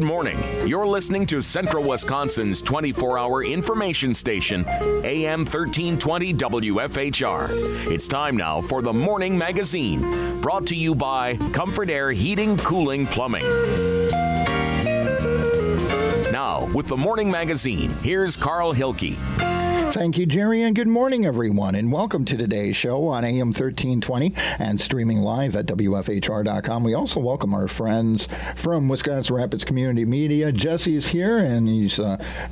Good morning. You're listening to Central Wisconsin's 24-hour information station, AM 1320 WFHR. It's time now for the Morning Magazine, brought to you by Comfort Air Heating, Cooling, Plumbing. Now, with the Morning Magazine, here's Carl Hilke. Thank you, Jerry, and good morning, everyone, and welcome to today's show on AM 1320 and streaming live at WFHR.com. We also welcome our friends from Wisconsin Rapids Community Media. Jesse's here, and he's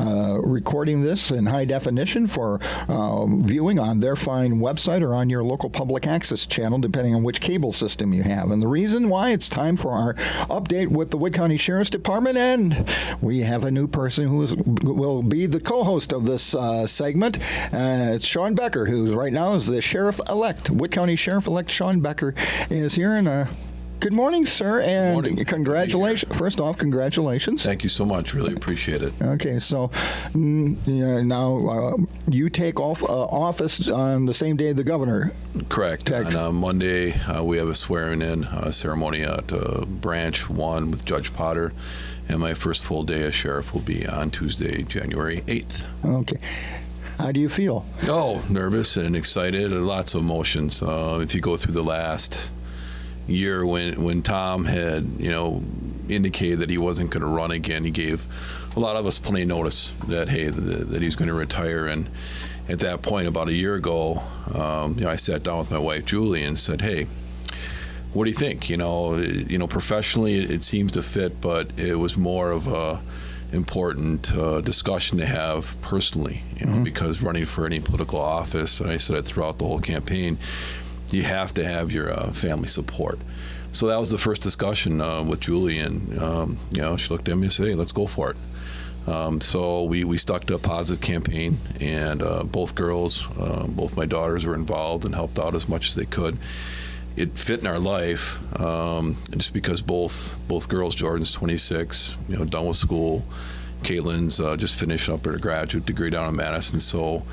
recording this in high definition for viewing on their fine website or on your local public access channel, depending on which cable system you have. And the reason why, it's time for our update with the Wood County Sheriff's Department, and we have a new person who will be the co-host of this segment. It's Shawn Becker, who right now is the Sheriff-elect. Wood County Sheriff-elect Shawn Becker is here. And good morning, sir, and congratulations. First off, congratulations. Thank you so much. Really appreciate it. Okay, so now you take off office on the same day the governor. Correct. On Monday, we have a swearing-in ceremony at Branch 1 with Judge Potter, and my first full day as sheriff will be on Tuesday, January 8th. Okay. How do you feel? Oh, nervous and excited. Lots of emotions. If you go through the last year when Tom had, indicated that he wasn't going to run again, he gave a lot of us plenty of notice that, hey, that he's going to retire. And at that point, about a year ago, I sat down with my wife, Julie, and said, hey, what do you think? Professionally, it seems to fit, but it was more of a important discussion to have personally, because running for any political office, and I said it throughout the whole campaign, you have to have your family support. So that was the first discussion with Julie, and she looked at me and said, hey, let's go for it. So we stuck to a positive campaign, and both girls, both my daughters were involved and helped out as much as they could. It fit in our life, just because both girls, Jordan's 26, done with school. Caitlin's just finishing up her graduate degree down in Madison. So,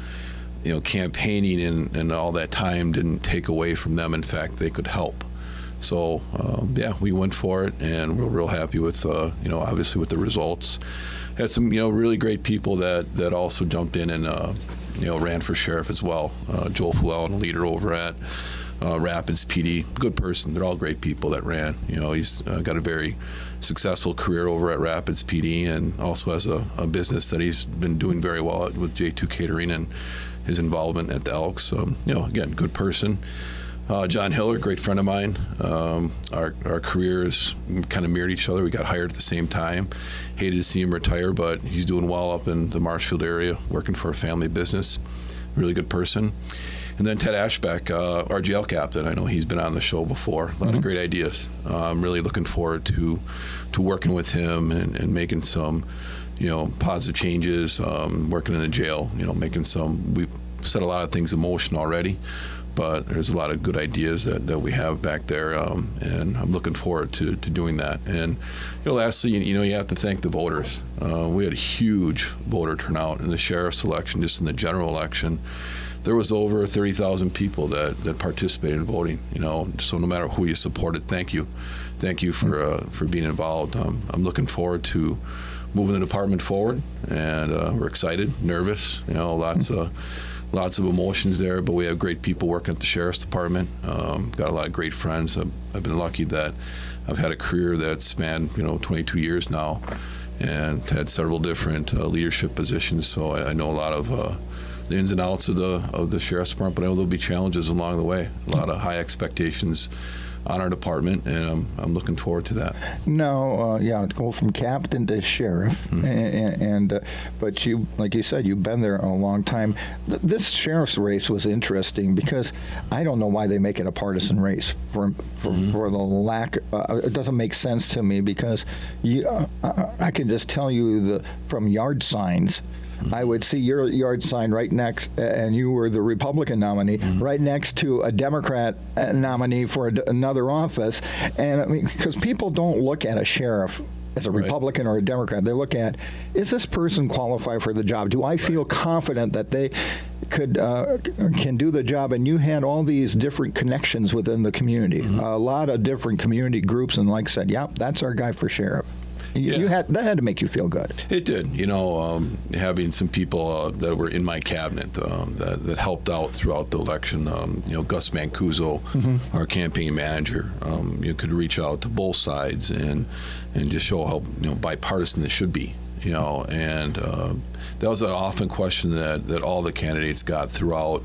campaigning and all that time didn't take away from them. In fact, they could help. So, we went for it, and we're real happy with, obviously with the results. Had some, really great people that also jumped in and, ran for sheriff as well. Joel Fulellen, a leader over at Rapids PD, good person. They're all great people that ran. He's got a very successful career over at Rapids PD, and also has a business that he's been doing very well with J2 Catering and his involvement at the Elks. Again, good person. John Hiller, great friend of mine. Our careers kind of mirrored each other. We got hired at the same time. Hated to see him retire, but he's doing well up in the Marshfield area, working for a family business. Really good person. And then Ted Ashbeck, our jail captain. I know he's been on the show before. A lot of great ideas. I'm really looking forward to working with him and making some, positive changes. Working in the jail, making some. We've set a lot of things in motion already, but there's a lot of good ideas that we have back there, and I'm looking forward to doing that. And lastly, you have to thank the voters. We had a huge voter turnout in the sheriff's election, just in the general election. There was over 30,000 people that participated in voting. So no matter who you supported, thank you for being involved. I'm looking forward to moving the department forward, and we're excited, nervous. Lots of emotions there, but we have great people working at the Sheriff's Department. Got a lot of great friends. I've been lucky that I've had a career that spanned 22 years now, and had several different leadership positions. So I know a lot of the ins and outs of the Sheriff's Department, but I know there'll be challenges along the way. A lot of high expectations on our department, and I'm looking forward to that. No, to go from captain to sheriff, but you, like you said, you've been there a long time. This sheriff's race was interesting because I don't know why they make it a partisan race. For the lack, it doesn't make sense to me, because I can just tell you from yard signs. I would see your yard sign right next, and you were the Republican nominee, right next to a Democrat nominee for another office. And I mean, because people don't look at a sheriff as a Republican or a Democrat. They look at, is this person qualified for the job? Do I feel confident that they can do the job? And you had all these different connections within the community, a lot of different community groups, and like I said, that's our guy for sheriff. That had to make you feel good. It did. Having some people that were in my cabinet that helped out throughout the election. Gus Mancuso, our campaign manager, could reach out to both sides and just show how bipartisan it should be. And that was an often question that all the candidates got throughout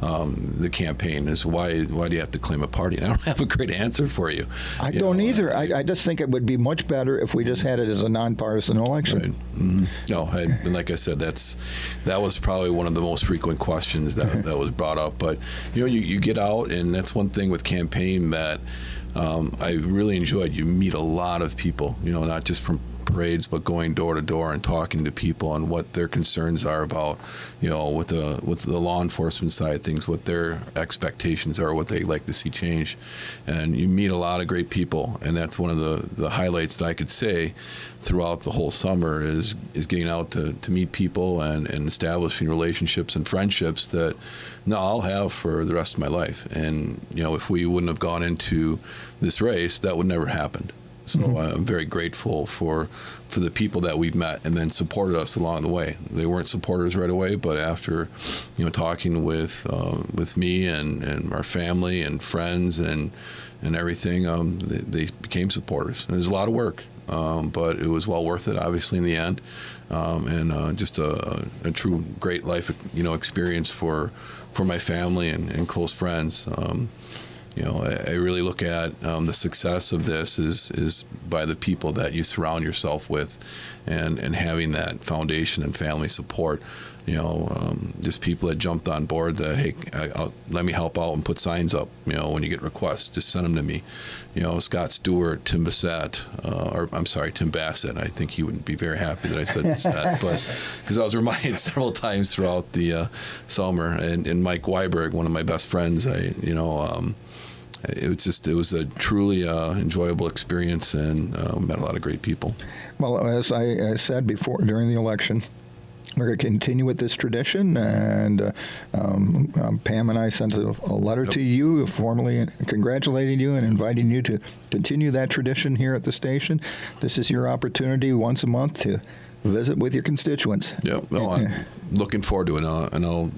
the campaign is why do you have to claim a party? And I don't have a great answer for you. I don't either. I just think it would be much better if we just had it as a nonpartisan election. Right. Mm-hmm. No, and like I said, that was probably one of the most frequent questions that was brought up. But you get out, and that's one thing with campaign that I really enjoyed. You meet a lot of people, not just from parades, but going door to door and talking to people on what their concerns are about, with the law enforcement side of things, what their expectations are, what they like to see change. And you meet a lot of great people, and that's one of the highlights that I could say throughout the whole summer is getting out to meet people and establishing relationships and friendships that I'll have for the rest of my life. And if we wouldn't have gone into this race, that would never happen. So I'm very grateful for the people that we've met and then supported us along the way. They weren't supporters right away, but after talking with me and our family and friends and everything, they became supporters. And it was a lot of work, but it was well worth it, obviously, in the end. And just a true great life experience for my family and close friends. I really look at the success of this is by the people that you surround yourself with, and having that foundation and family support. Just people that jumped on board that, hey, let me help out and put signs up. When you get requests, just send them to me. Scott Stewart, Tim Bassett, Tim Bassett. I think he wouldn't be very happy that I said Bassett, but because I was reminded several times throughout the summer, and Mike Wiberg, one of my best friends. It was a truly enjoyable experience, and met a lot of great people. Well, as I said before, during the election, we're going to continue with this tradition, and Pam and I sent a letter to you formally congratulating you and inviting you to continue that tradition here at the station. This is your opportunity once a month to visit with your constituents. Yep. No, I'm looking forward to it, and I'll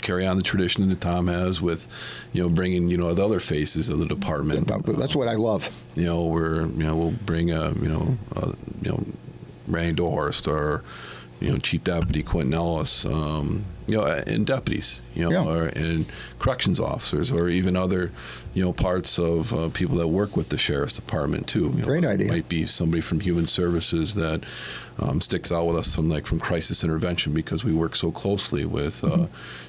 carry on the tradition that Tom has with, bringing, the other faces of the department. That's what I love. We'll bring Randy Dorhorst or, Chief Deputy Quentin Ellis, and deputies, and corrections officers, or even other, parts of people that work with the Sheriff's Department too. Great idea. Might be somebody from Human Services that sticks out with us from crisis intervention, because we work so closely with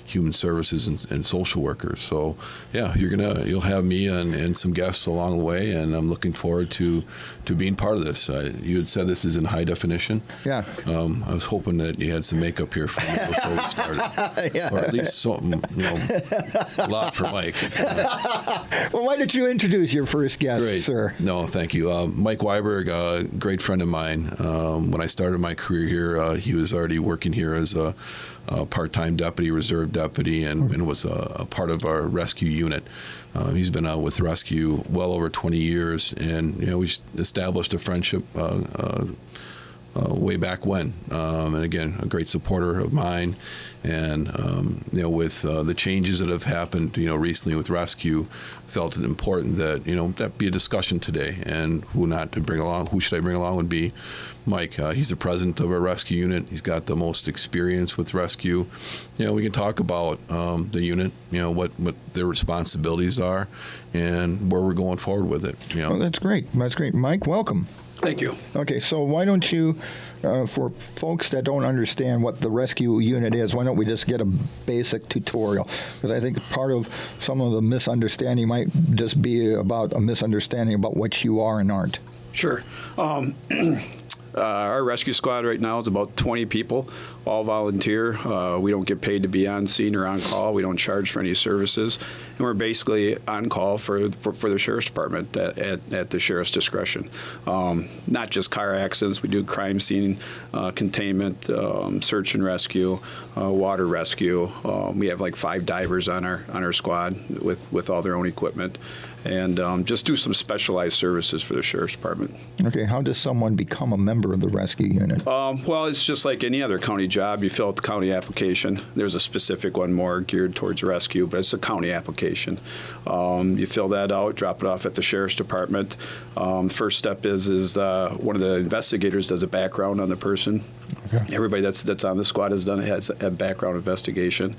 Human Services and social workers. So yeah, you'll have me and some guests along the way, and I'm looking forward to being part of this. You had said this is in high definition. Yeah. I was hoping that you had some makeup here for me before we started, yeah. Or at least something, a lot for Mike. Well, why don't you introduce your first guest, Great. sir? No, thank you. Mike Wiberg, a great friend of mine. When I started my career here, he was already working here as a part-time deputy, reserve deputy, and was a part of our rescue unit. He's been out with rescue well over 20 years, and we established a friendship way back when. And again, a great supporter of mine. And with the changes that have happened, recently with rescue, felt it important that that be a discussion today. And who should I bring along would be Mike. He's the president of our rescue unit. He's got the most experience with rescue. We can talk about the unit, what their responsibilities are, and where we're going forward with it. Well, that's great. That's great. Mike, welcome. Thank you. Okay, so why don't you, for folks that don't understand what the rescue unit is, why don't we just get a basic tutorial? Because I think part of some of the misunderstanding might just be about a misunderstanding about what you are and aren't. Sure. Our rescue squad right now is about 20 people, all volunteer. We don't get paid to be on scene or on call. We don't charge for any services. we're basically on call for the sheriff's department at the sheriff's discretion. Not just car accidents, we do crime scene containment, search and rescue, water rescue. We have like 5 divers on our squad with all their own equipment, and just do some specialized services for the sheriff's department. Okay, how does someone become a member of the rescue unit? Well, it's just like any other county job. You fill out the county application. There's a specific one more geared towards rescue, but it's a county application. You fill that out, drop it off at the sheriff's department. First step is one of the investigators does a background on the person. Okay. Everybody that's on the squad has a background investigation.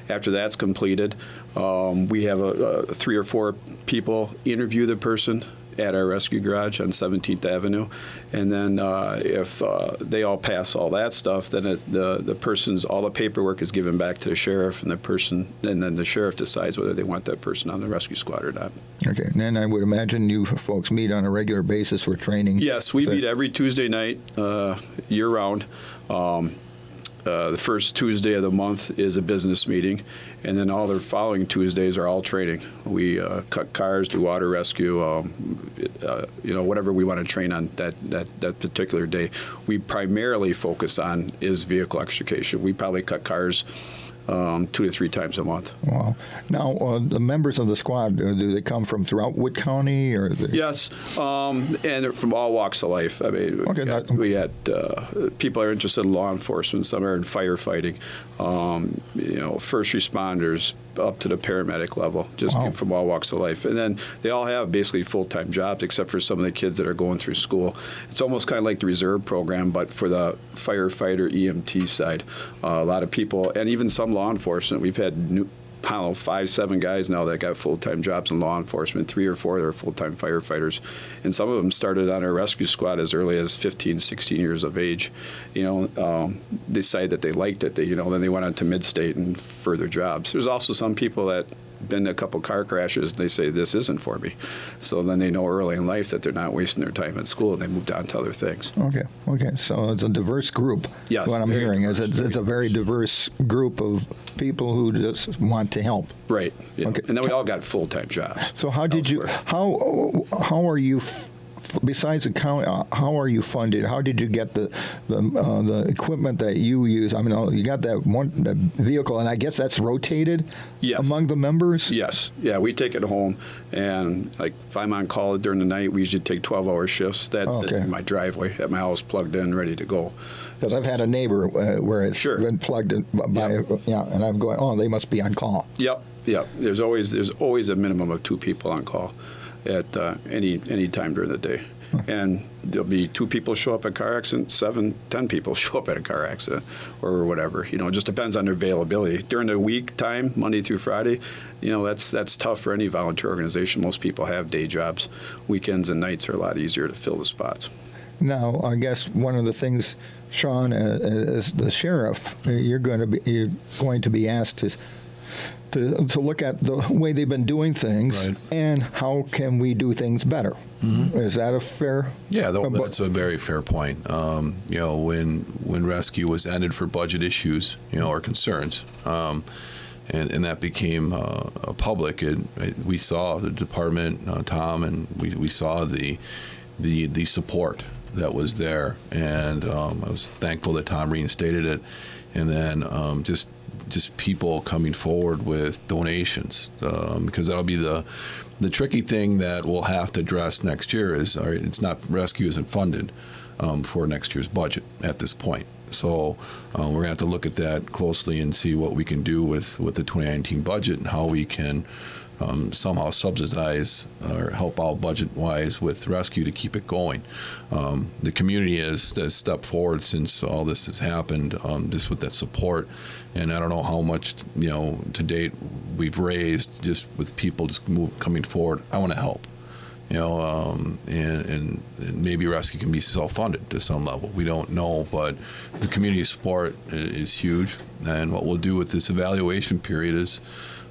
After that's completed, we have 3 or 4 people interview the person at our rescue garage on 17th Avenue, and then if they all pass all that stuff, then the person's all the paperwork is given back to the sheriff, and then the sheriff decides whether they want that person on the rescue squad or not. Okay, and then I would imagine you folks meet on a regular basis for training. Yes, we meet every Tuesday night, year-round. The first Tuesday of the month is a business meeting, and then all the following Tuesdays are all training. We cut cars, do water rescue, whatever we want to train on that particular day. We primarily focus on is vehicle extrication. We probably cut cars 2 to 3 times a month. Wow. Now, the members of the squad, do they come from throughout Wood County? Or Yes, and they're from all walks of life. I mean, we had people are interested in law enforcement. Some are in firefighting. First responders up to the paramedic level, just people from all walks of life. And then they all have basically full-time jobs, except for some of the kids that are going through school. It's almost kind of like the reserve program, but for the firefighter EMT side. A lot of people, and even some law enforcement, we've had 5, 7 guys now that got full-time jobs in law enforcement. 3 or 4 that are full-time firefighters, and some of them started on our rescue squad as early as 15, 16 years of age. Decided that they liked it. Then they went on to mid-state and further jobs. There's also some people that been to a couple car crashes, they say this isn't for me. So then they know early in life that they're not wasting their time at school, and they moved on to other things. Okay. So it's a diverse group. Yes. What I'm hearing is it's a very diverse group of people who just want to help. Right. Yeah. Okay. And then we all got full-time jobs. So how are you? Besides the county, how are you funded? How did you get the equipment that you use? I mean, you got that vehicle, and I guess that's rotated among the members? Yes. Yeah, we take it home, and like if I'm on call during the night, we usually take 12-hour shifts. That's in my driveway at my house, plugged in, ready to go. Because I've had a neighbor where it's been plugged in and I'm going, they must be on call. Yep. There's always a minimum of 2 people on call at any time during the day. And there'll be 2 people show up at a car accident, 7, 10 people show up at a car accident, or whatever. It just depends on their availability. During the week time, Monday through Friday, that's tough for any volunteer organization. Most people have day jobs. Weekends and nights are a lot easier to fill the spots. Now, I guess one of the things, Shawn, as the sheriff, you're going to be asked to look at the way they've been doing things, right, and how can we do things better. Mm-hmm. Is that a fair? Yeah, that's a very fair point. When rescue was ended for budget issues, or concerns, and that became public, we saw the department, Tom, and we saw the support that was there, and I was thankful that Tom reinstated it, and then just people coming forward with donations, because that'll be the tricky thing that we'll have to address next year. It's not, rescue isn't funded for next year's budget at this point. So we're going to have to look at that closely and see what we can do with the 2019 budget and how we can somehow subsidize or help out budget-wise with rescue to keep it going. The community has stepped forward since all this has happened, just with that support. And I don't know how much, to date we've raised just with people just coming forward. I want to help, and maybe rescue can be self-funded to some level. We don't know, but the community support is huge. And what we'll do with this evaluation period is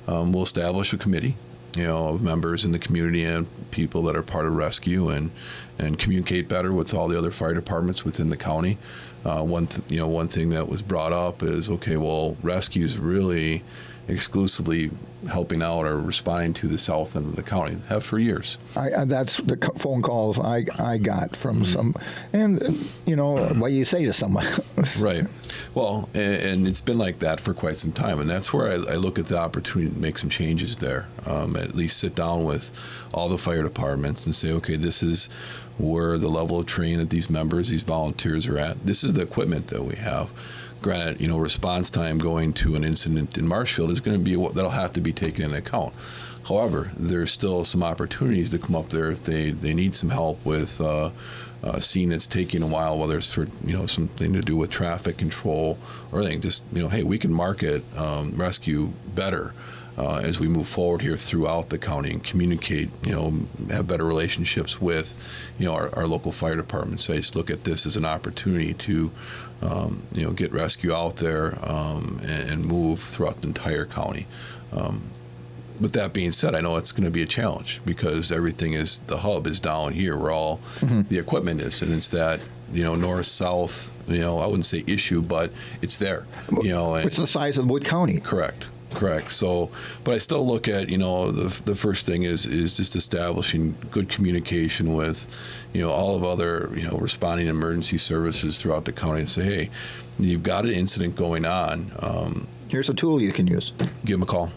we'll establish a committee, of members in the community and people that are part of rescue, and communicate better with all the other fire departments within the county. One thing that was brought up is, rescue is really exclusively helping out or responding to the south end of the county. Have for years. That's the phone calls I got from some, and what you say to someone. Right. Well, and it's been like that for quite some time, and that's where I look at the opportunity to make some changes there. At least sit down with all the fire departments and say, okay, this is where the level of training that these members, these volunteers are at. This is the equipment that we have. Granted, response time going to an incident in Marshfield is going to be that'll have to be taken into account. However, there's still some opportunities to come up there if they need some help with a scene that's taking a while, whether it's for something to do with traffic control or anything. Just hey, we can market rescue better as we move forward here throughout the county and communicate. Have better relationships with our local fire departments. I just look at this as an opportunity to get rescue out there and move throughout the entire county. With that being said, I know it's going to be a challenge because everything the hub is down here where all the equipment is, and it's that north south. I wouldn't say issue, but it's there. It's the size of Wood County. Correct. So, but I still look at the first thing is just establishing good communication with all of other responding emergency services throughout the county and say, hey, you've got an incident going on. Here's a tool you can use. Give them a call.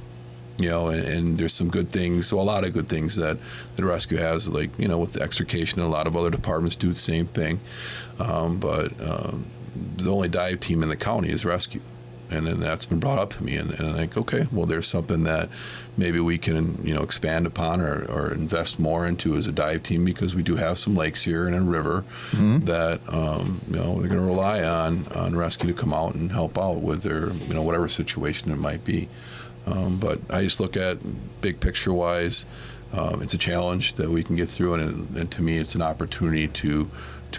And there's some good things, a lot of good things that the rescue has, like with the extrication, a lot of other departments do the same thing. But the only dive team in the county is rescue. And then that's been brought up to me, and I'm like, okay, well, there's something that maybe we can, expand upon or invest more into as a dive team, because we do have some lakes here and a river that, they're going to rely on rescue to come out and help out with their, whatever situation it might be. But I just look at big picture wise, it's a challenge that we can get through, and to me, it's an opportunity to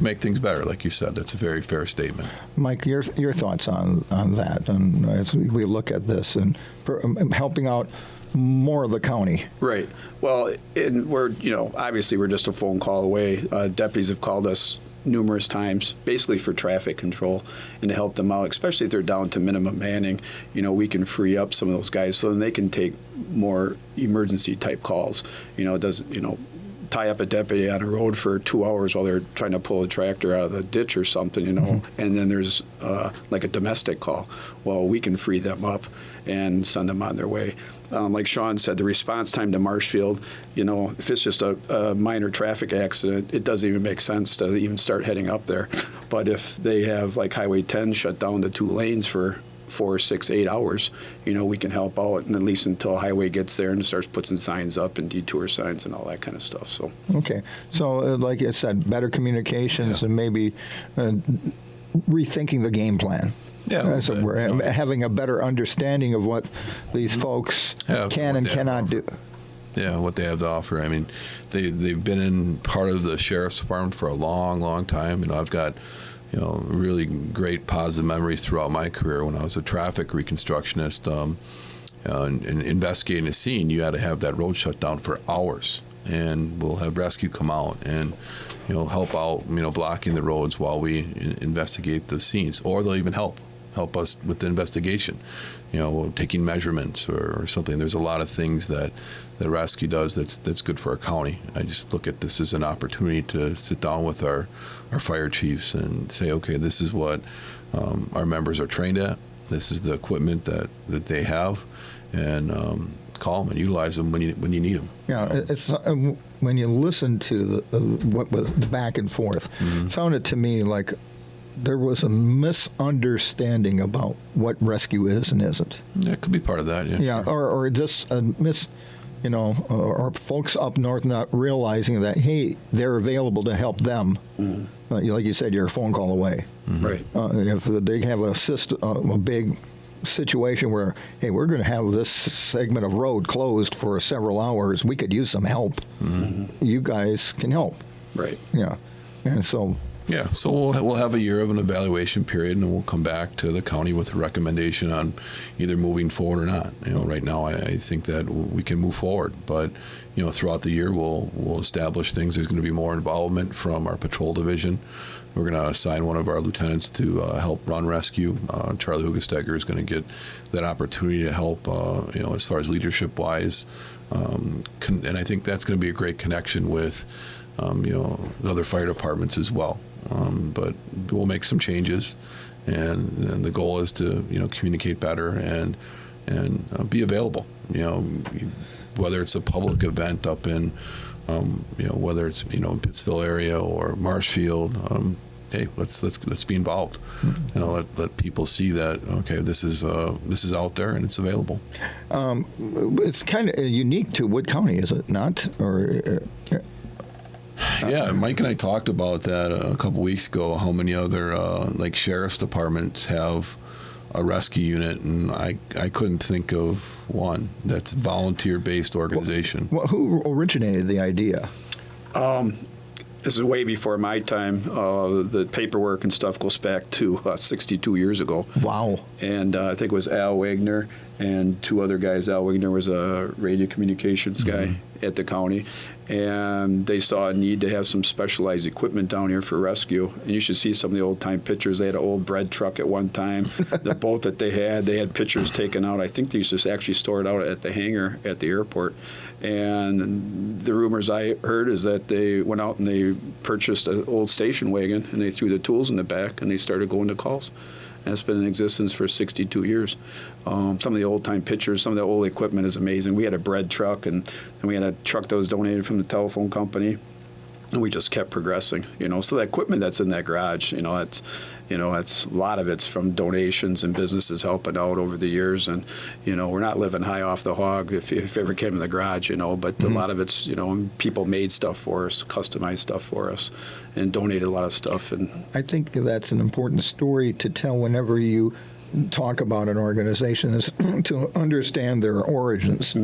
make things better. Like you said, that's a very fair statement. Mike, your thoughts on that, and as we look at this and helping out more of the county. Right. Well, we're obviously we're just a phone call away. Deputies have called us numerous times, basically for traffic control and to help them out, especially if they're down to minimum manning. We can free up some of those guys so then they can take more emergency type calls. Tie up a deputy on a road for 2 hours while they're trying to pull a tractor out of the ditch or something, and then there's like a domestic call. Well, we can free them up and send them on their way. Like Shawn said, the response time to Marshfield, if it's just a minor traffic accident, it doesn't even make sense to even start heading up there. But if they have like Highway 10 shut down the 2 lanes for 4, 6, 8 hours, we can help out, and at least until highway gets there and starts putting signs up and detour signs and all that kind of stuff. So okay, so like I said, better communications and maybe rethinking the game plan. Yeah, so we're having a better understanding of what these folks can and cannot do. Yeah, what they have to offer. I mean, they've been in part of the sheriff's department for a long, long time. I've got really great positive memories throughout my career. When I was a traffic reconstructionist and investigating a scene, you had to have that road shut down for hours, and we'll have rescue come out and help out, blocking the roads while we investigate the scenes, or they'll even help us with the investigation, taking measurements or something. There's a lot of things that rescue does that's good for our county. I just look at this as an opportunity to sit down with our fire chiefs and say, okay, this is what our members are trained at. This is the equipment that they have, and call them and utilize them when you need them. Yeah, it's when you listen to what was back and forth, it sounded to me like there was a misunderstanding about what rescue is and isn't. Yeah, it could be part of that. Yeah, sure. or just a or folks up north not realizing that, hey, they're available to help them. Like you said, you're a phone call away. Right. If they have a big situation where, hey, we're going to have this segment of road closed for several hours, we could use some help. You guys can help. Right. Yeah. And so Yeah, so we'll have a year of an evaluation period, and we'll come back to the county with a recommendation on either moving forward or not. Right now I think that we can move forward, but throughout the year we'll establish things. There's going to be more involvement from our patrol division. We're going to assign one of our lieutenants to help run rescue. Charlie Hugestecker is going to get that opportunity to help, as far as leadership-wise. And I think that's going to be a great connection with, the other fire departments as well. But we'll make some changes, and the goal is to, communicate better and be available. Whether it's a public event up in, whether it's in Pittsville area or Marshfield, hey, let's be involved. Let people see that this is out there and it's available. It's kind of unique to Wood County, is it not? Yeah, Mike and I talked about that a couple weeks ago. How many other sheriff's departments have a rescue unit, and I couldn't think of one that's a volunteer-based organization. Well, who originated the idea? This is way before my time. The paperwork and stuff goes back to 62 years ago. Wow. And I think it was Al Wagner and two other guys. Al Wagner was a radio communications guy at the county, and they saw a need to have some specialized equipment down here for rescue. And you should see some of the old-time pictures. They had an old bread truck at one time. The boat that they had pictures taken out. I think they used to actually store it out at the hangar at the airport. And the rumors I heard is that they went out and they purchased an old station wagon, and they threw the tools in the back, and they started going to calls. And it's been in existence for 62 years. Some of the old-time pictures, some of the old equipment is amazing. We had a bread truck, and then we had a truck that was donated from the telephone company, and we just kept progressing. So the equipment that's in that garage, it's a lot of it's from donations and businesses helping out over the years. And, we're not living high off the hog if it ever came in the garage, but a lot of it's, people made stuff for us, customized stuff for us, and donated a lot of stuff. And I think that's an important story to tell whenever you talk about an organization, is to understand their origins.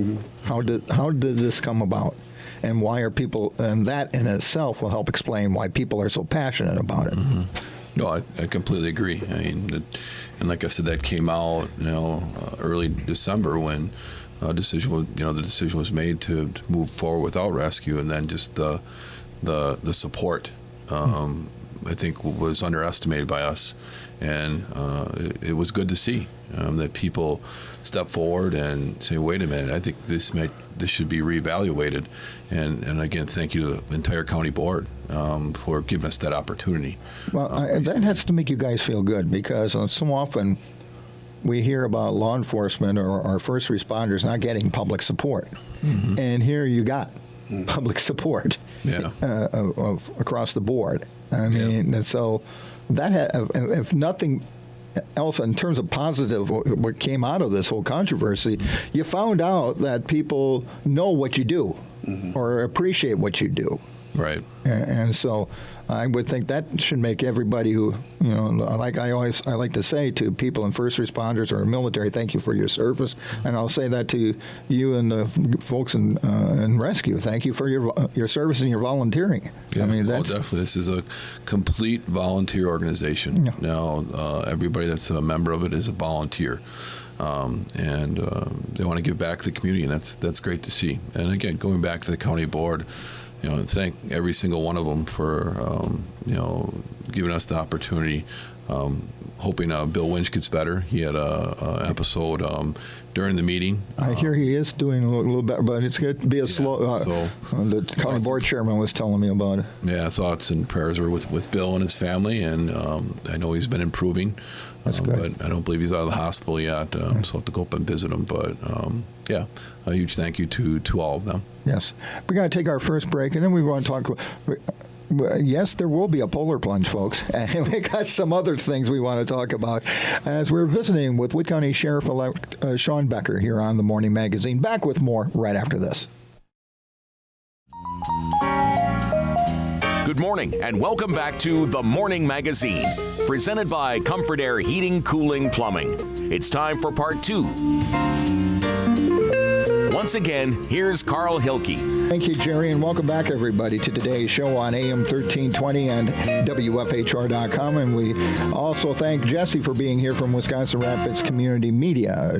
How did this come about? And why are people, and that in itself will help explain why people are so passionate about it. No, I completely agree. And like I said, that came out, early December when the decision was made to move forward without rescue, and then just the support, I think, was underestimated by us, and it was good to see that people step forward and say, "Wait a minute, I think this should be reevaluated." And again, thank you to the entire county board for giving us that opportunity. Well, that has to make you guys feel good, because so often we hear about law enforcement or our first responders not getting public support. And here you got public support across the board. I mean, so that if nothing else, in terms of positive, what came out of this whole controversy, you found out that people know what you do or appreciate what you do. Right. And so I would think that should make everybody who, like I like to say to people in first responders or military, thank you for your service. And I'll say that to you and the folks in rescue. Thank you for your service and your volunteering. Yeah, definitely. This is a complete volunteer organization. Yeah. Now, everybody that's a member of it is a volunteer. And they want to give back to the community, and that's great to see. And again, going back to the county board, thank every single one of them for, giving us the opportunity. Hoping Bill Winch gets better. He had a episode during the meeting. I hear he is doing a little better, but it's going to be a slow. The county board chairman was telling me about it. Yeah, thoughts and prayers are with Bill and his family, and I know he's been improving. That's good. But I don't believe he's out of the hospital yet, so I'll have to go up and visit him. But a huge thank you to all of them. Yes. We're going to take our first break, and then we want to talk. Yes, there will be a Polar Plunge, folks. And we got some other things we want to talk about as we're visiting with Wood County Sheriff-elect Shawn Becker here on the Morning Magazine. Back with more right after this. Good morning, and welcome back to The Morning Magazine, presented by Comfort Air Heating, Cooling, Plumbing. It's time for part 2. Once again, here's Carl Hilke. Thank you, Jerry, and welcome back, everybody, to today's show on AM 1320 and WFHR.com. And we also thank Jesse for being here from Wisconsin Rapids Community Media,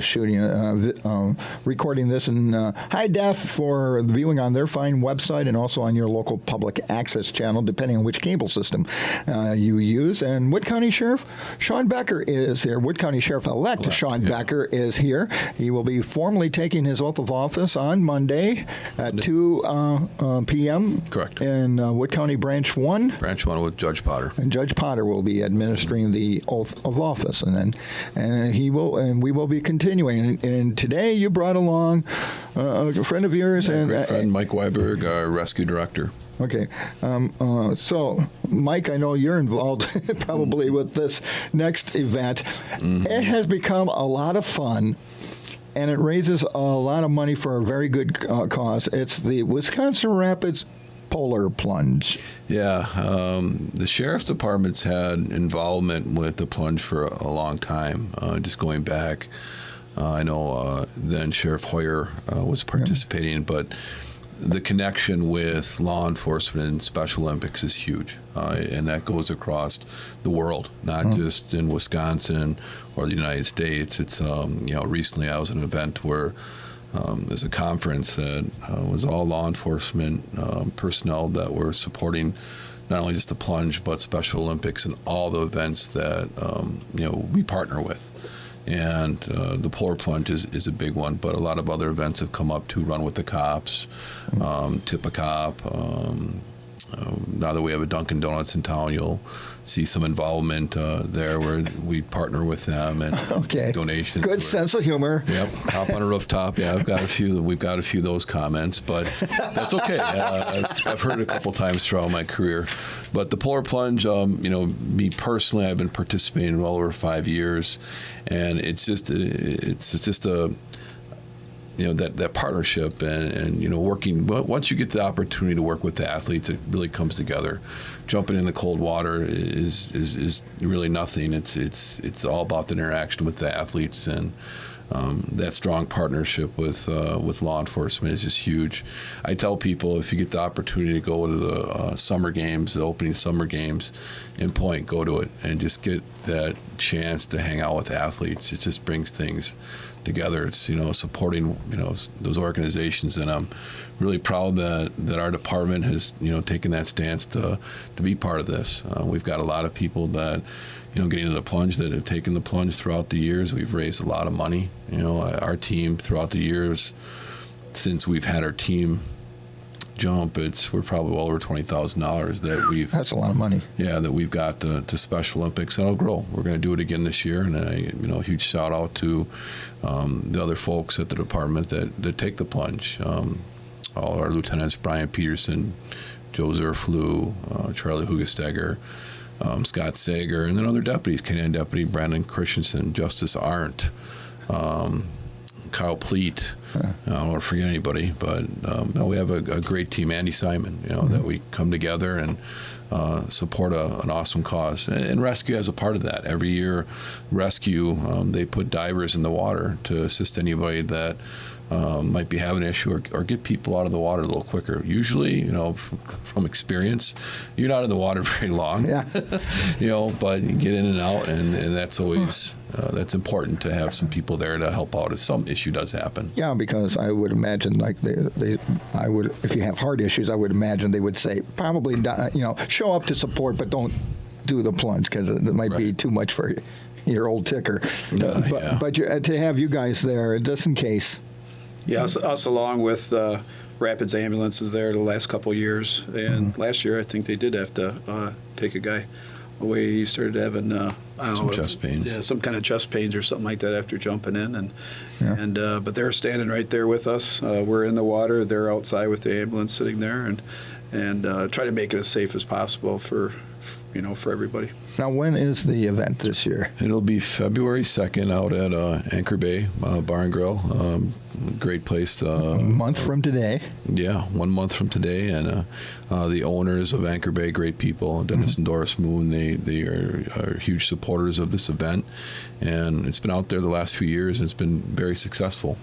recording this in high def for viewing on their fine website and also on your local public access channel, depending on which cable system you use. And Wood County Sheriff Shawn Becker is here. Wood County Sheriff-elect Shawn Becker is here. He will be formally taking his oath of office on Monday at 2 p.m. Correct. In Wood County Branch 1. Branch 1 with Judge Potter. And Judge Potter will be administering the oath of office, and we will be continuing. And today you brought along a friend of yours, and great friend Mike Wiberg, our rescue director. Okay, so Mike, I know you're involved probably with this next event. It has become a lot of fun, and it raises a lot of money for a very good cause. It's the Wisconsin Rapids Polar Plunge. Yeah, the Sheriff's Department's had involvement with the plunge for a long time, just going back. I know then Sheriff Hoyer was participating, but the connection with law enforcement and Special Olympics is huge, and that goes across the world, not just in Wisconsin or the United States. It's recently I was at an event where there's a conference that was all law enforcement personnel that were supporting not only just the plunge but Special Olympics and all the events that we partner with. And the Polar Plunge is a big one, but a lot of other events have come up to Run with the Cops, Tip a Cop. Now that we have a Dunkin' Donuts in town, you'll see some involvement there where we partner with them and donations. Good sense of humor. Yep, hop on a rooftop. Yeah, we've got a few of those comments, but that's okay. I've heard it a couple times throughout my career. But the Polar Plunge, me personally, I've been participating well over 5 years, and it's just a that partnership and working. Once you get the opportunity to work with the athletes, it really comes together. Jumping in the cold water is really nothing. It's all about the interaction with the athletes, and that strong partnership with law enforcement is just huge. I tell people, if you get the opportunity to go to the summer games, the opening summer games in Point, go to it and just get that chance to hang out with athletes. It just brings things together. It's supporting those organizations, and I'm really proud that our department has taken that stance to be part of this. We've got a lot of people that getting into the plunge that have taken the plunge throughout the years. We've raised a lot of money. Our team throughout the years, since we've had our team jump, we're probably well over $20,000 that we've. That's a lot of money. Yeah, that we've got to Special Olympics, and it'll grow. We're going to do it again this year, and a huge shout out to the other folks at the department that take the plunge. All our lieutenants, Brian Peterson, Joe Zerflew, Charlie Hugesteger, Scott Sager, and then other deputies, Canadian Deputy Brandon Christensen, Justice Arndt, Kyle Pleat. I don't want to forget anybody, but we have a great team. Andy Simon, that we come together and support an awesome cause. And Rescue has a part of that. Every year, Rescue, they put divers in the water to assist anybody that might be having an issue or get people out of the water a little quicker. Usually, from experience, you're not in the water very long. Yeah. But you get in and out, and that's always that's important to have some people there to help out if some issue does happen. Yeah, because I would imagine if you have heart issues, I would imagine they would say probably show up to support, but don't do the plunge because it might be too much for your old ticker. But to have you guys there, just in case. Yeah, us along with Rapids ambulances there the last couple of years, and last year I think they did have to take a guy away. He started having chest pains. Yeah, some kind of chest pains or something like that after jumping in, but they're standing right there with us. We're in the water, they're outside with the ambulance sitting there, and try to make it as safe as possible for everybody. Now, when is the event this year? It'll be February 2nd out at Anchor Bay Bar and Grill. Great place. A month from today. Yeah, 1 month from today. And the owners of Anchor Bay, great people, Dennis and Doris Moon, they are huge supporters of this event. And it's been out there the last few years, and it's been very successful.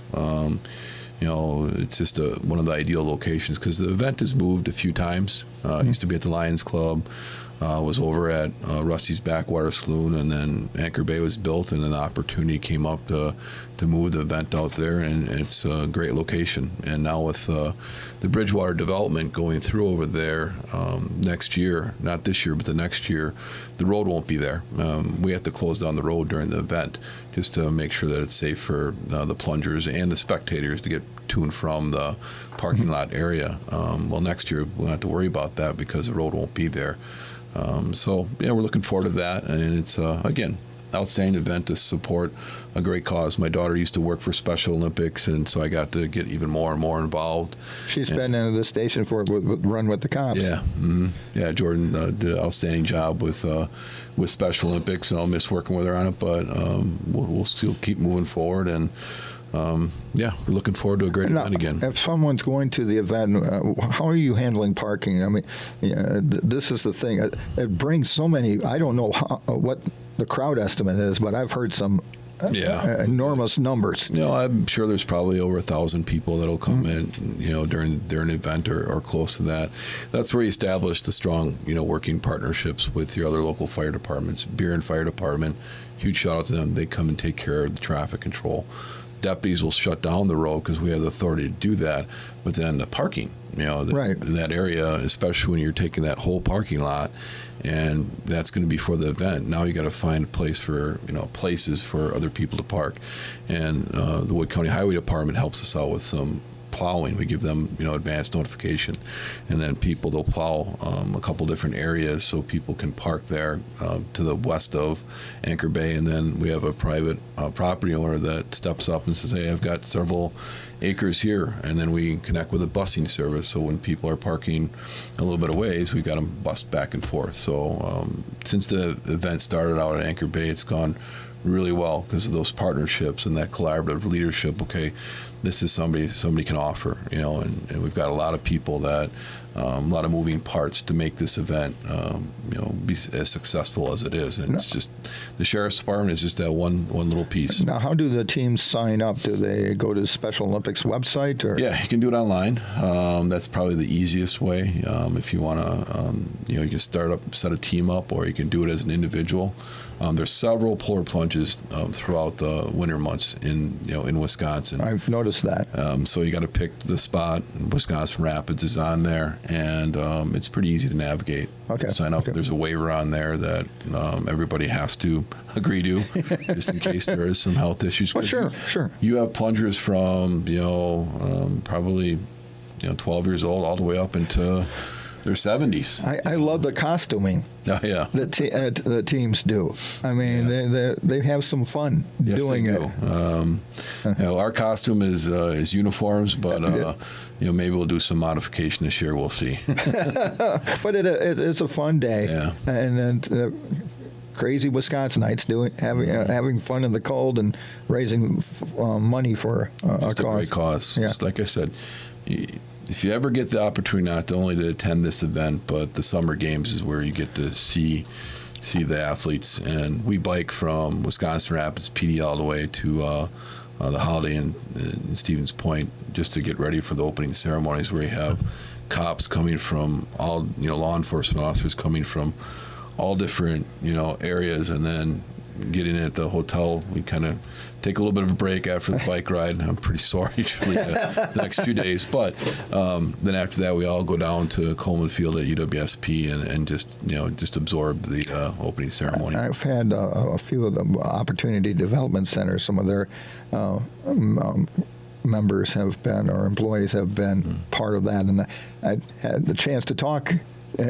it's just one of the ideal locations because the event has moved a few times. It used to be at the Lions Club. Was over at Rusty's Backwater Saloon, and then Anchor Bay was built, and then the opportunity came up to move the event out there, and it's a great location. And now with the Bridgewater development going through over there next year, not this year, but the next year, the road won't be there. We have to close down the road during the event just to make sure that it's safe for the plungers and the spectators to get to and from the parking lot area. Well, next year we won't have to worry about that because the road won't be there. So we're looking forward to that, and it's again, outstanding event to support a great cause. My daughter used to work for Special Olympics, and so I got to get even more and more involved. She's been in the station for Run with the Cops. Yeah, yeah. Jordan did an outstanding job with Special Olympics, and I'll miss working with her on it, but we'll still keep moving forward and. We're looking forward to a great event again. If someone's going to the event, how are you handling parking? I mean, this is the thing. It brings so many. I don't know what the crowd estimate is, but I've heard some enormous numbers. I'm sure there's probably over 1,000 people that'll come in, during an event or close to that. That's where you establish the strong, working partnerships with your other local fire departments. Beer Fire Department, huge shout out to them. They come and take care of the traffic control. Deputies will shut down the road because we have the authority to do that. But then the parking, right. in that area, especially when you're taking that whole parking lot, and that's going to be for the event. Now you got to find a place for, places for other people to park. And the Wood County Highway Department helps us out with some plowing. We give them, advance notification, and then they'll plow a couple different areas so people can park there to the west of Anchor Bay, and then we have a private property owner that steps up and says, hey, I've got several acres here, and then we connect with a busing service, so when people are parking a little bit of ways, we've got them bussed back and forth. So since the event started out at Anchor Bay, it's gone really well because of those partnerships and that collaborative leadership. Okay, this is somebody can offer, and we've got a lot of people that, a lot of moving parts to make this event, be as successful as it is. And it's just, the Sheriff's Department is just that one little piece. Now, how do the teams sign up? Do they go to the Special Olympics website? Or? Yeah, you can do it online. That's probably the easiest way. If you want to, you can set a team up, or you can do it as an individual. There's several Polar Plunges throughout the winter months in Wisconsin. I've noticed that. So you got to pick the spot. Wisconsin Rapids is on there, and it's pretty easy to navigate. Okay. Sign up. Okay. There's a waiver on there that everybody has to agree to, just in case there is some health issues. Well, sure. You have plungers from probably 12 years old all the way up into their 70s. I love the costuming. Oh, yeah. The teams do. I mean, they have some fun doing it. Our costume is uniforms, but maybe we'll do some modification this year. We'll see. But it's a fun day. Yeah. And crazy Wisconsinites having fun in the cold and raising money for a cause. A great cause. Yeah. Just like I said, if you ever get the opportunity not only to attend this event, but the summer games is where you get to see the athletes. And we bike from Wisconsin Rapids PD all the way to the Holiday in Stevens Point just to get ready for the opening ceremonies, where you have cops coming from all, law enforcement officers coming from all different, areas, and then getting in at the hotel. We kind of take a little bit of a break after the bike ride. I'm pretty sore usually the next few days, but then after that we all go down to Coleman Field at UWSP and just absorb the opening ceremony. I've had a few of the Opportunity Development Centers. Some of their members have been, or employees have been part of that, and I had the chance to talk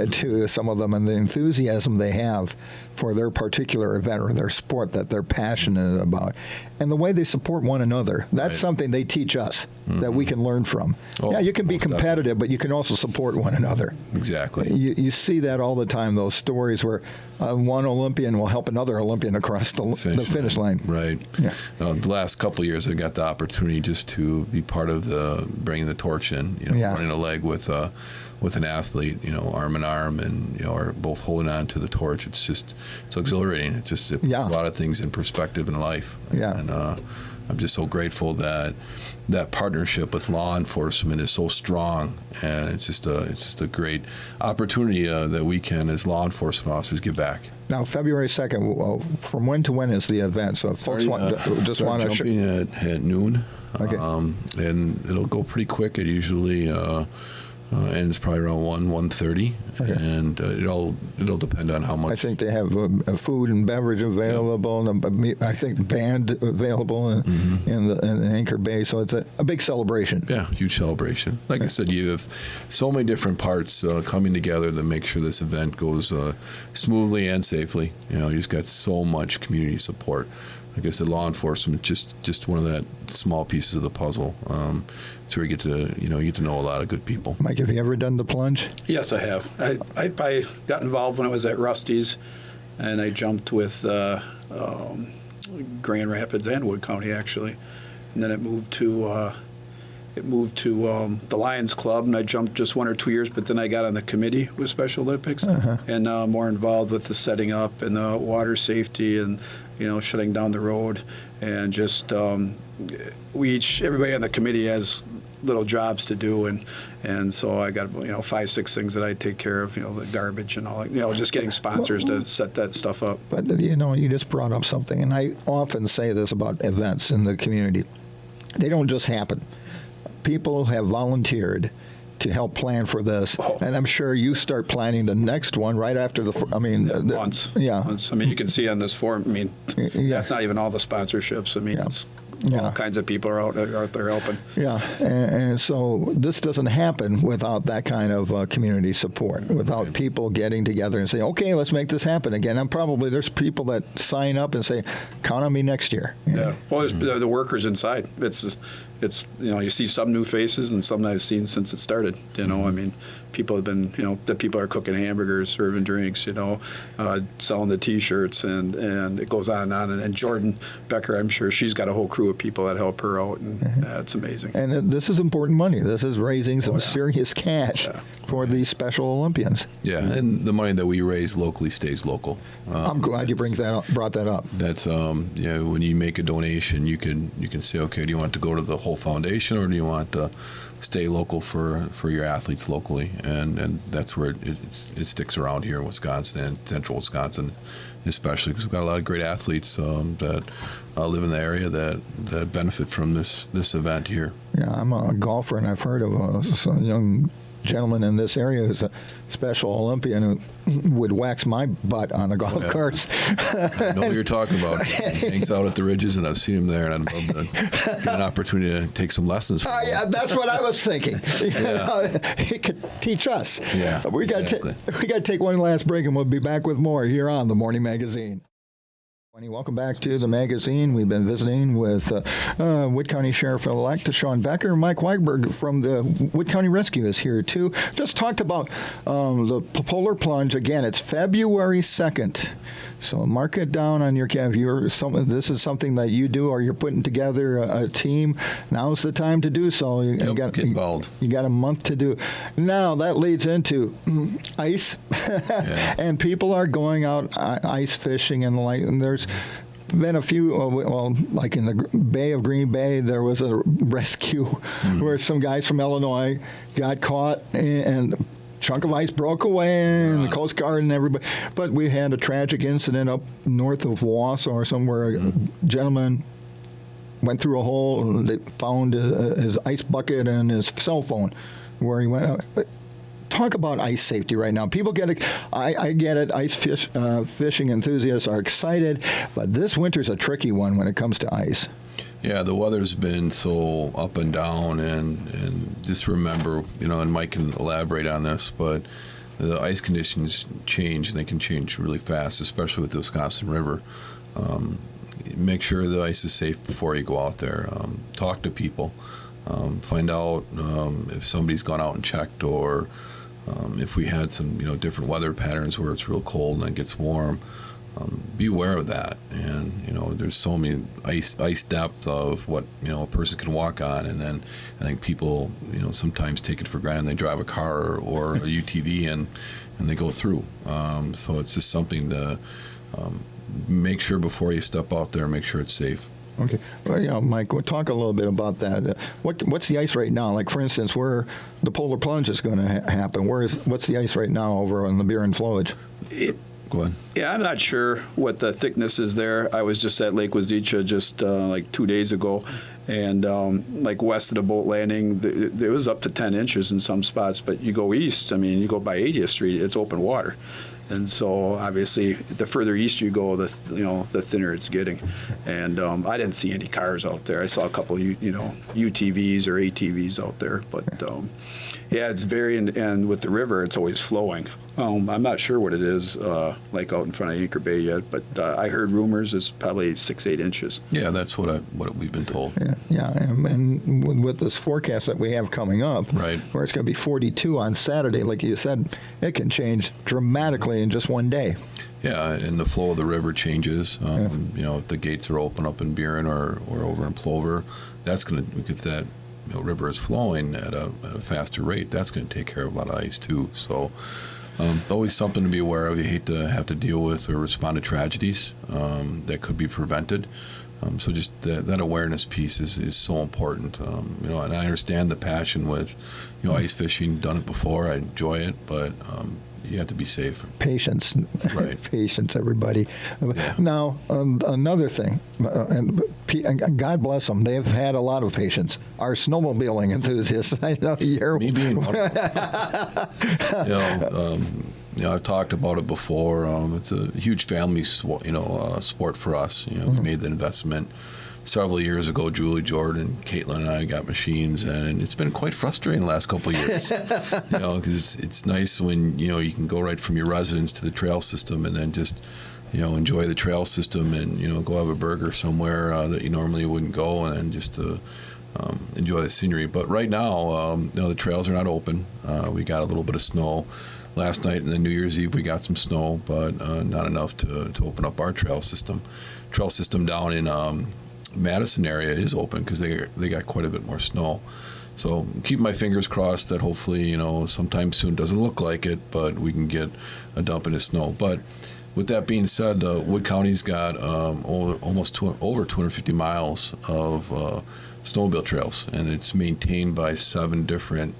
to some of them and the enthusiasm they have for their particular event or their sport that they're passionate about, and the way they support one another. That's something they teach us that we can learn from. You can be competitive, definitely, but you can also support one another. Exactly. You see that all the time, those stories where one Olympian will help another Olympian across the finish line. Right. Yeah. The last couple of years I got the opportunity just to be part of bringing the torch in, running a leg with an athlete, arm in arm, and are both holding on to the torch. It's exhilarating. It puts a lot of things in perspective in life. Yeah. And I'm just so grateful that that partnership with law enforcement is so strong, and it's just a great opportunity that we can, as law enforcement officers, give back. Now, February 2nd, from when to when is the event? So if folks want to jumping at noon, okay. And it'll go pretty quick. It usually ends probably around 1:30, okay. And it'll depend on how much. I think they have food and beverage available, and I think band available in the Anchor Bay. So it's a big celebration. Yeah, huge celebration. Like I said, you have so many different parts coming together to make sure this event goes smoothly and safely. You just got so much community support. Like I said, law enforcement just one of that small pieces of the puzzle. So we get to know a lot of good people. Mike, have you ever done the plunge? Yes, I have. I got involved when I was at Rusty's, and I jumped with Grand Rapids and Wood County actually, and then it moved to the Lions Club, and I jumped just 1 or 2 years. But then I got on the committee with Special Olympics, and now I'm more involved with the setting up and the water safety and shutting down the road, and just everybody on the committee has little jobs to do, and so I got 5, 6 things that I take care of, the garbage and all that, just getting sponsors to set that stuff up. But you just brought up something, and I often say this about events in the community. They don't just happen. People have volunteered to help plan for this, and I'm sure you start planning the next one right after months. Yeah. Months. You can see on this form. That's not even all the sponsorships. It's all kinds of people are out there helping. Yeah, and so this doesn't happen without that kind of community support, without people getting together and saying, okay, let's make this happen again. And probably there's people that sign up and say, count on me next year. Yeah. Well, there's the workers inside. It's you see some new faces and some that I've seen since it started. People have been the people are cooking hamburgers, serving drinks, selling the T-shirts, and it goes on and on. And Jordan Becker, I'm sure she's got a whole crew of people that help her out, and it's amazing. And this is important money. This is raising some serious cash for these Special Olympians. Yeah, and the money that we raise locally stays local. I'm glad you brought that up. That's when you make a donation, you can say, okay, do you want to go to the whole foundation, or do you want to stay local for your athletes locally? And that's where it sticks around here in Wisconsin and central Wisconsin, especially because we've got a lot of great athletes that live in the area that benefit from this event here. Yeah, I'm a golfer, and I've heard of some young gentleman in this area who's a Special Olympian who would wax my butt on the golf carts. I know what you're talking about. He hangs out at the ridges, and I've seen him there, and I'd love to get an opportunity to take some lessons from him. Yeah, that's what I was thinking. He could teach us. Yeah, we got to take one last break, and we'll be back with more here on the Morning Magazine. Welcome back to the magazine. We've been visiting with Wood County Sheriff-elect Shawn Becker. Mike Wiberg from the Wood County Rescue is here, too. Just talked about the Polar Plunge. Again, it's February 2nd. So mark it down on your calendar. This is something that you do, or you're putting together a team. Now's the time to do so. Get involved. You got a month to do. Now, that leads into ice. And people are going out ice fishing and there's been a few, like in the Bay of Green Bay, there was a rescue where some guys from Illinois got caught and a chunk of ice broke away, and the Coast Guard and everybody. But we had a tragic incident up north of Wausau or somewhere. A gentleman went through a hole, and they found his ice bucket and his cell phone where he went. Talk about ice safety right now. People get it. I get it. Ice fishing enthusiasts are excited, but this winter's a tricky one when it comes to ice. Yeah, the weather's been so up and down, and just remember, and Mike can elaborate on this, but the ice conditions change, and they can change really fast, especially with the Wisconsin River. Make sure the ice is safe before you go out there. Talk to people. Find out if somebody's gone out and checked, or if we had some different weather patterns where it's real cold and it gets warm. Be aware of that. And there's so many ice depth of what a person can walk on, and then I think people sometimes take it for granted. They drive a car or a UTV and they go through. So it's just something to make sure before you step out there, make sure it's safe. Okay. Well, Mike, we'll talk a little bit about that. What's the ice right now? Like, for instance, where the Polar Plunge is going to happen, what's the ice right now over on the Beer and Flowage? Go ahead. Yeah, I'm not sure what the thickness is there. I was just at Lake Wazicha just like 2 days ago, and like west of the boat landing, there was up to 10 inches in some spots. But you go east, you go by 80th Street, it's open water. And so, obviously, the further east you go, the thinner it's getting. And I didn't see any cars out there. I saw a couple, UTVs or ATVs out there. But yeah, it's very, and with the river, it's always flowing. I'm not sure what it is like out in front of Anchor Bay yet, but I heard rumors it's probably 6-8 inches. Yeah, that's what we've been told. Yeah, and with this forecast that we have coming up, right, where it's going to be 42 on Saturday, like you said, it can change dramatically in just one day. Yeah, and the flow of the river changes. If the gates are open up in Buren or over in Plover, that's going to, if that river is flowing at a faster rate, that's going to take care of a lot of ice too. So. Always something to be aware of. You hate to have to deal with or respond to tragedies that could be prevented. So just that awareness piece is so important. And I understand the passion with, ice fishing. Done it before. I enjoy it, but you have to be safe. Patience, right? Patience, everybody. Yeah. Now, another thing, and God bless them. They've had a lot of patience. Our snowmobiling enthusiasts. I know you're. Me being one. I've talked about it before. It's a huge family, sport for us. We made the investment several years ago. Julie, Jordan, Caitlin, and I got machines, and it's been quite frustrating the last couple of years. Because it's nice when you can go right from your residence to the trail system, and then just enjoy the trail system, and go have a burger somewhere that you normally wouldn't go, and then just to enjoy the scenery. But right now, the trails are not open. We got a little bit of snow last night, and then New Year's Eve we got some snow, but not enough to open up our trail system. Trail system down in Madison area is open because they got quite a bit more snow. So keep my fingers crossed that hopefully sometime soon, doesn't look like it, but we can get a dump in of snow. But with that being said, Wood County's got over 250 miles of snowmobile trails, and it's maintained by 7 different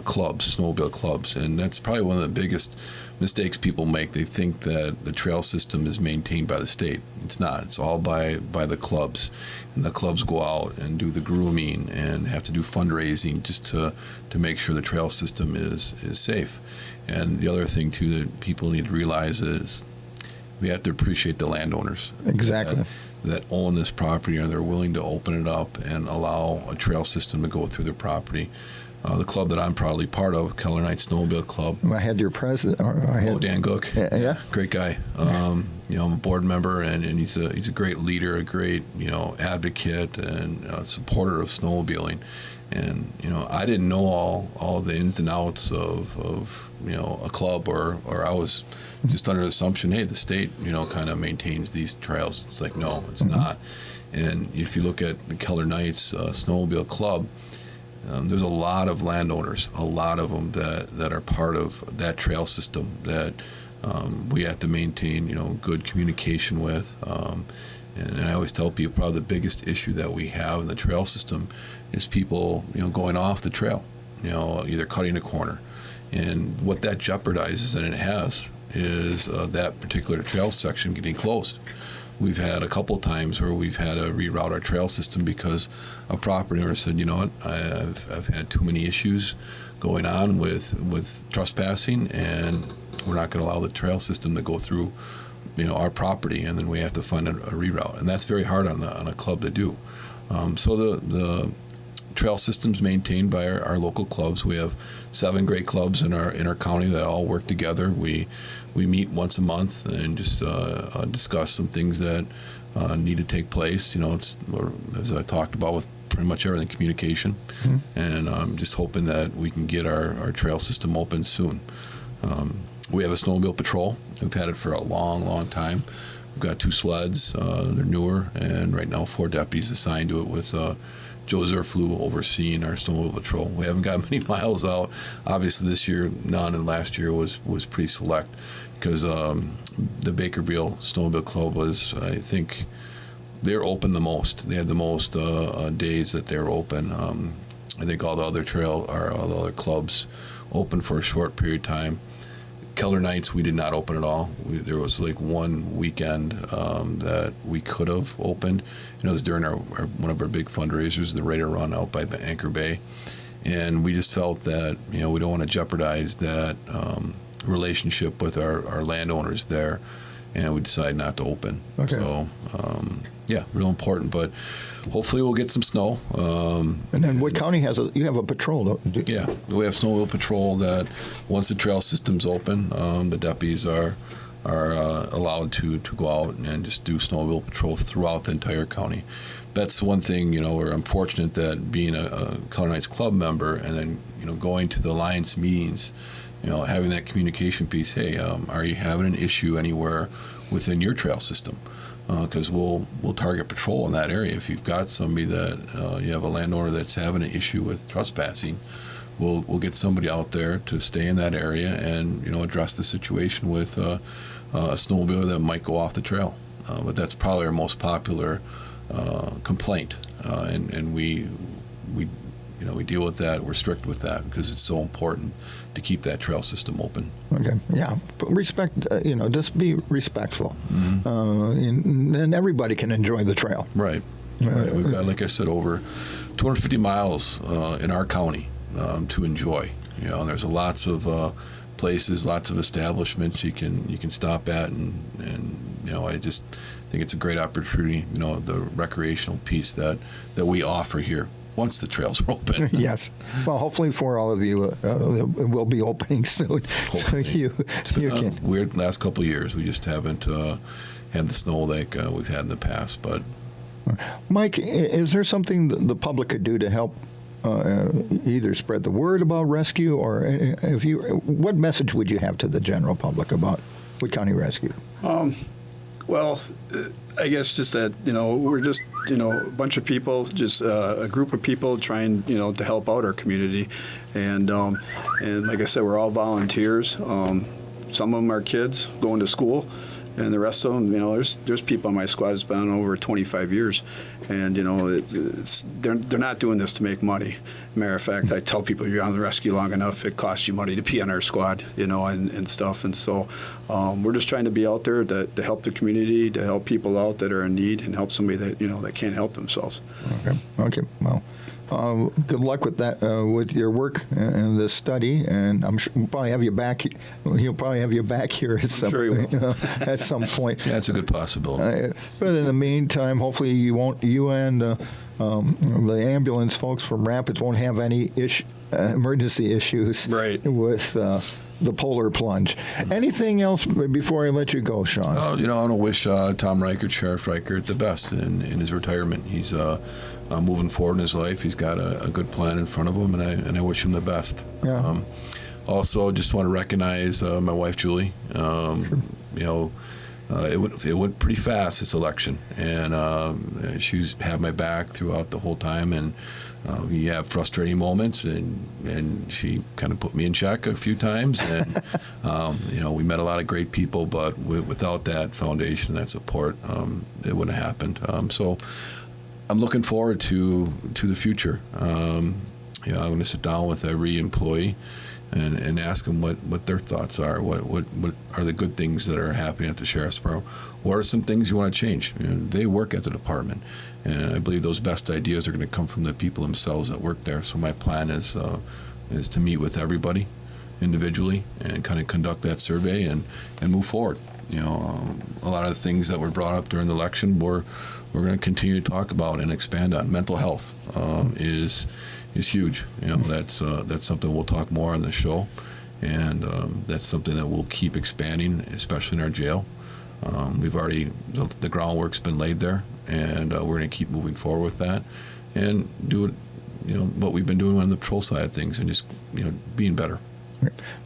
clubs, snowmobile clubs, and that's probably one of the biggest mistakes people make. They think that the trail system is maintained by the state. It's not. It's all by the clubs, and the clubs go out and do the grooming and have to do fundraising just to make sure the trail system is safe. And the other thing too that people need to realize is we have to appreciate the landowners. Exactly. That own this property, and they're willing to open it up and allow a trail system to go through their property. The club that I'm proudly part of, Keller Knight Snowmobile Club. I had your president. Dan Gook. Yeah. Great guy. I'm a board member, and he's a great leader, a great advocate, and supporter of snowmobiling. And I didn't know all the ins and outs of a club, or I was just under the assumption, hey, the state kind of maintains these trails. It's like, no, it's not. And if you look at the Keller Knights Snowmobile Club, there's a lot of landowners, a lot of them that are part of that trail system that we have to maintain, good communication with. And I always tell people probably the biggest issue that we have in the trail system is people, going off the trail, either cutting a corner. And what that jeopardizes, and it has, is that particular trail section getting closed. We've had a couple times where we've had to reroute our trail system because a property owner said, I've had too many issues going on with trespassing, and we're not going to allow the trail system to go through, our property, and then we have to find a reroute, and that's very hard on a club to do. So the trail system's maintained by our local clubs. We have 7 great clubs in our county that all work together. We meet once a month and just discuss some things that need to take place. It's, as I talked about with pretty much everything, communication. And I'm just hoping that we can get our trail system open soon. We have a snowmobile patrol. We've had it for a long, long time. We've got 2 sleds. They're newer, and right now 4 deputies assigned to it with Joe Zerflew overseeing our snowmobile patrol. We haven't got many miles out. Obviously this year, none, and last year was pretty select because the Bakerville Snowmobile Club was, I think, they're open the most. They had the most days that they're open. I think all the other clubs open for a short period of time. Keller nights, we did not open at all. There was like one weekend that we could have opened. It was during one of our big fundraisers, the Raider Run out by Anchor Bay. And we just felt that, we don't want to jeopardize that relationship with our landowners there. And we decided not to open. Okay. So, real important. But hopefully we'll get some snow. And then what county you have a patrol? Yeah, we have snowmobile patrol that once the trail system's open, the deputies are allowed to go out and just do snowmobile patrol throughout the entire county. That's one thing, where I'm fortunate that being a Color Knights Club member and then, going to the Alliance meetings, having that communication piece, hey, are you having an issue anywhere within your trail system? Because we'll target patrol in that area. If you've got somebody that you have a landowner that's having an issue with trespassing, we'll get somebody out there to stay in that area and address the situation with a snowmobiler that might go off the trail. But that's probably our most popular complaint, and we deal with that. We're strict with that because it's so important to keep that trail system open. Okay, yeah. But respect, just be respectful. Mm-hmm. And everybody can enjoy the trail. Right. We've got, like I said, over 250 miles in our county to enjoy. And there's lots of places, lots of establishments you can stop at, and I just think it's a great opportunity. The recreational piece that we offer here once the trails are open. Yes. Well, hopefully for all of you, it will be opening soon. Hopefully. So you can. Weird last couple of years. We just haven't had the snow like we've had in the past. But Mike, is there something the public could do to help either spread the word about rescue, or what message would you have to the general public about Wood County Rescue? Well, I guess just that, we're just, a bunch of people, just a group of people trying, to help out our community. And like I said, we're all volunteers. Some of them are kids going to school, and the rest of them, there's people on my squad that's been on over 25 years. And, they're not doing this to make money. Matter of fact, I tell people, you're on the rescue long enough, it costs you money to be on our squad, and stuff. And so we're just trying to be out there to help the community, to help people out that are in need, and help somebody that, that can't help themselves. Okay. Well, good luck with that, with your work and this study, and I'm sure we'll probably have you back. He'll probably have you back here at at some point. Yeah, that's a good possibility. But in the meantime, hopefully you and the ambulance folks from Rapids won't have any emergency issues with the Polar Plunge. Anything else before I let you go, Shawn? I want to wish Tom Reichert, Sheriff Reichert, the best in his retirement. He's moving forward in his life. He's got a good plan in front of him, and I wish him the best. Yeah. Also, just want to recognize my wife, Julie. Sure. It went pretty fast, this election, and she's had my back throughout the whole time, and we have frustrating moments, and she kind of put me in check a few times, and we met a lot of great people, but without that foundation, that support, it wouldn't have happened. So I'm looking forward to the future. I'm going to sit down with every employee and ask them what their thoughts are. What are the good things that are happening at the Sheriff's Department? What are some things you want to change? They work at the department, and I believe those best ideas are going to come from the people themselves that work there. So my plan is to meet with everybody individually and kind of conduct that survey and move forward. A lot of the things that were brought up during the election we're going to continue to talk about and expand on. Mental health is huge. That's something we'll talk more on the show, and that's something that we'll keep expanding, especially in our jail. We've already, the groundwork's been laid there, and we're going to keep moving forward with that and do it, what we've been doing on the patrol side of things, and just being better.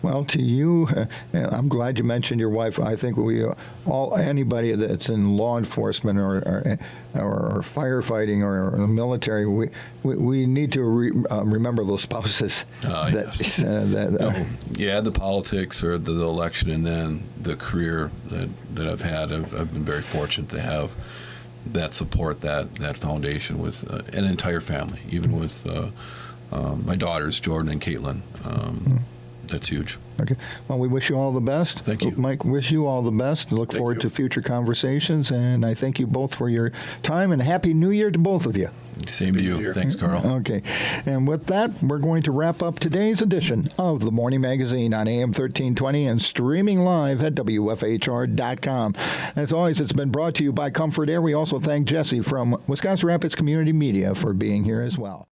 Well, to you, I'm glad you mentioned your wife. I think anybody that's in law enforcement or firefighting or military, we need to remember those spouses. Yes. The politics or the election, and then the career that I've had. I've been very fortunate to have that support that foundation with an entire family, even with my daughters, Jordan and Caitlin. That's huge. Okay. Well, we wish you all the best. Thank you. Mike, wish you all the best. Look forward to future conversations, and I thank you both for your time, and Happy New Year to both of you. Same to you. Thanks, Carl. Okay. And with that, we're going to wrap up today's edition of the Morning Magazine on AM 1320 and streaming live at WFHR.com. As always, it's been brought to you by Comfort Air. We also thank Jesse from Wisconsin Rapids Community Media for being here as well.